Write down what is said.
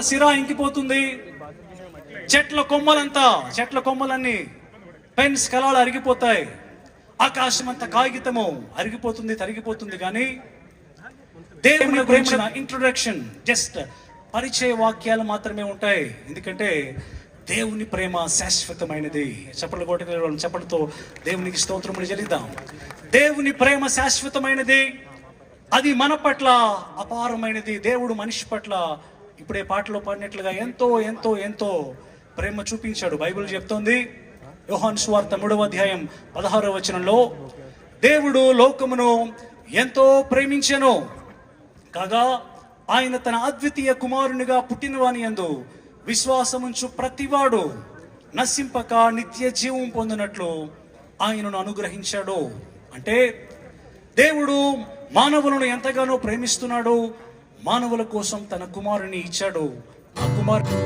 సిరా ఇంకిపోతుంది, చెట్ల కొమ్మలన్నీ పెన్స్ కలాలు అరిగిపోతాయి, ఆకాశం అంతా కాగితము అరిగిపోతుంది, తరిగిపోతుంది. కానీ దేవుని గురించిన ఇంట్రొడక్షన్, జస్ట్ పరిచయ వాక్యాలు మాత్రమే ఉంటాయి. ఎందుకంటే దేవుని ప్రేమ శాశ్వతమైనది. చెప్పలతో దేవునికి స్తోత్రములు చెల్లిద్దాం. దేవుని ప్రేమ శాశ్వతమైనది, అది మన పట్ల అపారమైనది. దేవుడు మనిషి పట్ల ఇప్పుడే పాటలో పాడినట్లుగా ఎంతో ఎంతో ఎంతో ప్రేమ చూపించాడు. బైబిల్ చెప్తోంది, యోహాను సువార్త 3వ అధ్యాయం 16వ వచనంలో, దేవుడు లోకమును ఎంతో ప్రేమించెను కాగా ఆయన తన అద్వితీయ కుమారునిగా పుట్టినవాని యందు విశ్వాసముంచు ప్రతివాడు నశింపక నిత్య జీవం పొందినట్లు ఆయనను అనుగ్రహించాడు. అంటే దేవుడు మానవులను ఎంతగానో ప్రేమిస్తున్నాడు, మానవుల కోసం తన కుమారుని ఇచ్చాడు. ఆ కుమారుడు